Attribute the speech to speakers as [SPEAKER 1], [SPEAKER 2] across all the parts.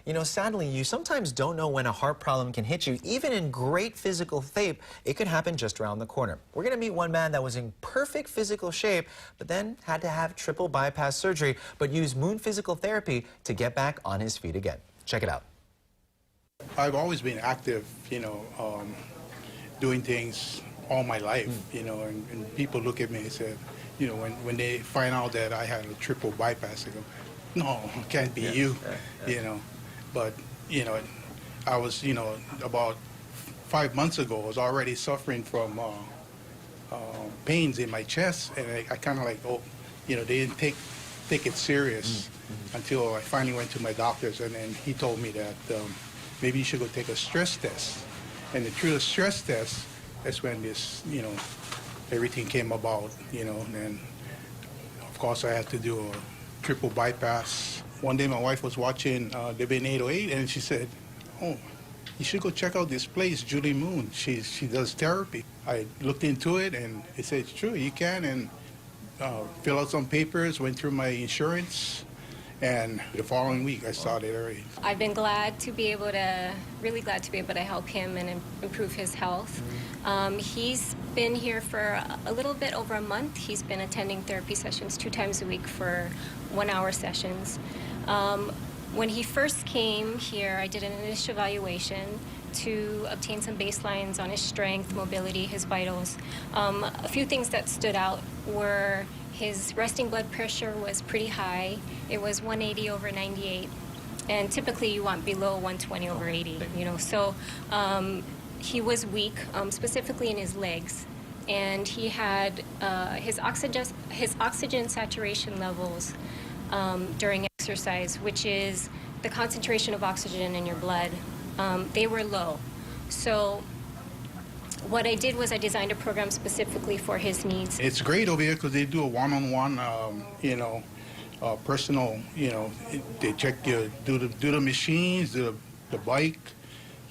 [SPEAKER 1] You know, sadly, you sometimes don't know when a heart problem can hit you. Even in great physical shape, it could happen just around the corner. We're going to meet one man that was in perfect physical shape, but then had to have triple bypass surgery, but used Moon Physical Therapy to get back on his feet again. Check it out.
[SPEAKER 2] I've always been active, doing things all my life, and people look at me and say, when they find out that I had a triple bypass, they go, no, it can't be you. But, I was, about 5 months ago, I was already suffering from pains in my chest, and I kind of like, they didn't take it serious until I finally went to my doctors, and then he told me that maybe you should go take a stress test. And through the stress test, that's when this, everything came about, and of course I had to do a triple bypass. One day my wife was watching the Ben 808, and she said, oh, you should go check out this place, Julie Moon. She does therapy. I looked into it, and it said, it's true, you can, and fill out some papers, went through my insurance, and the following week I started already.
[SPEAKER 3] I've been really glad to be able to help him and improve his health. He's been here for a little bit over a month. He's been attending therapy sessions 2 times a week for 1-hour sessions. When he first came here, I did an initial evaluation to obtain some baselines on his strength, mobility, his vitals. A few things that stood out were his resting blood pressure was pretty high. It was 180 over 98. And typically you want below 120 over 80, So he was weak, specifically in his legs. And he had his oxygen saturation levels during exercise, which is the concentration of oxygen in your blood. They were low. So what I did was I designed a program specifically for his needs.
[SPEAKER 2] It's great over here because they do a one-on-one, personal, they check you, do the machines, do the bike,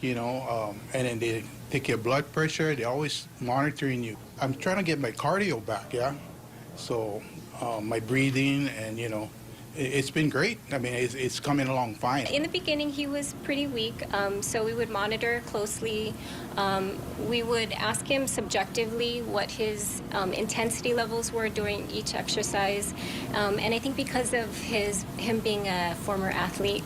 [SPEAKER 2] and then they take your blood pressure. They're always monitoring you. I'm trying to get my cardio back, yeah? So my breathing and, it's been great. I mean, it's coming along fine.
[SPEAKER 3] In the beginning, he was pretty weak, so we would monitor closely. We would ask him subjectively what his intensity levels were during each exercise. And I think because of him being a former athlete,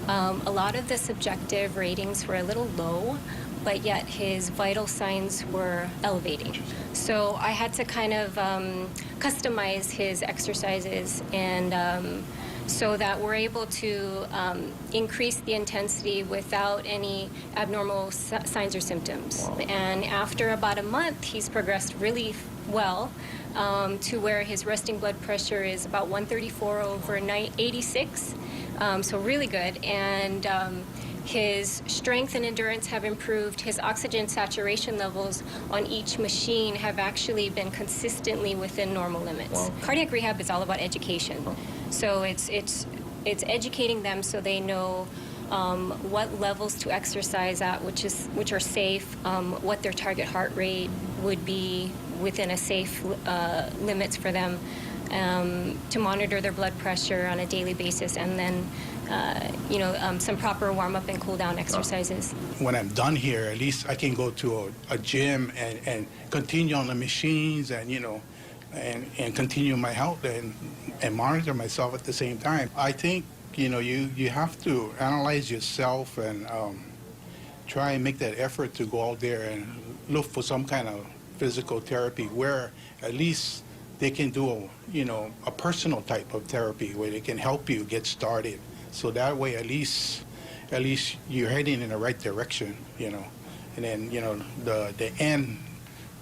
[SPEAKER 3] a lot of the subjective ratings were a little low, but yet his vital signs were elevating. So I had to kind of customize his exercises and so that we're able to increase the intensity without any abnormal signs or symptoms. Wow. And after about a month, he's progressed really well to where his resting blood pressure is about 134 over 86, so really good. And his strength and endurance have improved. His oxygen saturation levels on each machine have actually been consistently within normal limits. Wow. Cardiac rehab is all about education. So it's educating them so they know what levels to exercise at, which are safe, what their target heart rate would be within a safe limits for them, to monitor their blood pressure on a daily basis, and then some proper warm-up and cool-down exercises.
[SPEAKER 2] When I'm done here, at least I can go to a gym and continue on the machines and, and continue my health and monitor myself at the same time. I think, you have to analyze yourself and try and make that effort to go out there and look for some kind of physical therapy where at least they can do a personal type of therapy where they can help you get started. So that way, at least you're heading in the right direction, and then the end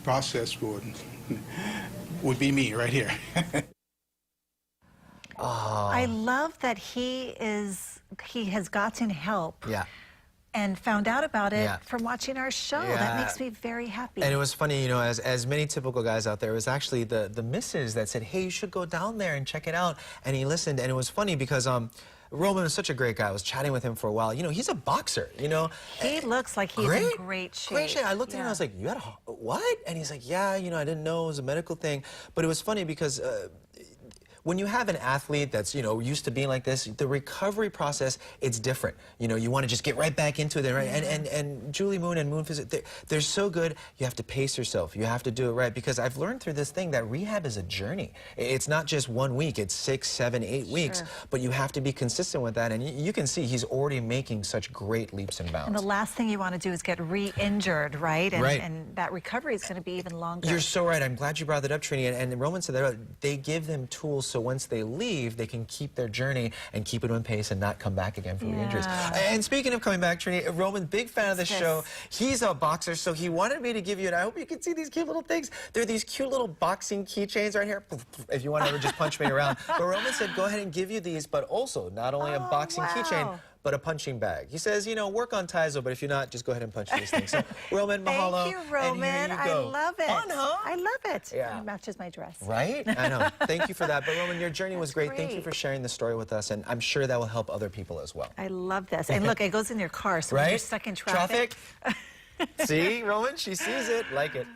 [SPEAKER 2] process would be me right here.
[SPEAKER 4] Oh. I love that he has gotten help.
[SPEAKER 1] Yeah.
[SPEAKER 4] And found out about it from watching our show.
[SPEAKER 1] Yeah.
[SPEAKER 4] That makes me very happy.
[SPEAKER 1] And it was funny, as many typical guys out there, it was actually the missus that said, hey, you should go down there and check it out. And he listened, and it was funny because Roman is such a great guy. I was chatting with him for a while. He's a boxer,
[SPEAKER 4] He looks like he's in great shape.
[SPEAKER 1] Great shape. I looked at him and I was like, you had what? And he's like, yeah, I didn't know it was a medical thing. But it was funny because when you have an athlete that's, used to being like this, the recovery process, it's different. You want to just get right back into it, right? And Julie Moon and Moon Physics, they're so good. You have to pace yourself. You have to do it right, because I've learned through this thing that rehab is a journey. It's not just 1 week, it's 6, 7, 8 weeks, but you have to be consistent with that, and you can see he's already making such great leaps and bounds.
[SPEAKER 4] And the last thing you want to do is get re-injured, right? And,
[SPEAKER 1] Right.
[SPEAKER 4] and that recovery is going to be even longer.
[SPEAKER 1] You're so right. I'm glad you brought that up, Trini. And Roman said that they give them tools so once they leave, they can keep their journey and keep it on pace and not come back again for re-injuries. And speaking of coming back, Trini, Roman, big fan of the show. He's a boxer, so he wanted me to give you, and I hope you can see these cute little things. They're these cute little boxing keychains right here, if you want to ever just punch me around. But Roman said, go ahead and give you these, but also not only a boxing keychain, but a punching bag. He says, work on Tizo, but if you're not, just go ahead and punch these things. So, Roman, mahalo.
[SPEAKER 4] Thank you, Roman.
[SPEAKER 1] And here you go.
[SPEAKER 4] I love it.
[SPEAKER 1] Fun, huh?
[SPEAKER 4] I love it.
[SPEAKER 1] Yeah.
[SPEAKER 4] It matches my dress.
[SPEAKER 1] Right? I know. Thank you for that. But Roman, your journey was great. Thank you
[SPEAKER 4] great.
[SPEAKER 1] for sharing the story with us, and I'm sure that will help other people as well.
[SPEAKER 4] I love this. And look, it goes in your car, so when you're stuck in traffic.
[SPEAKER 1] See, Roman, she sees it. Like it.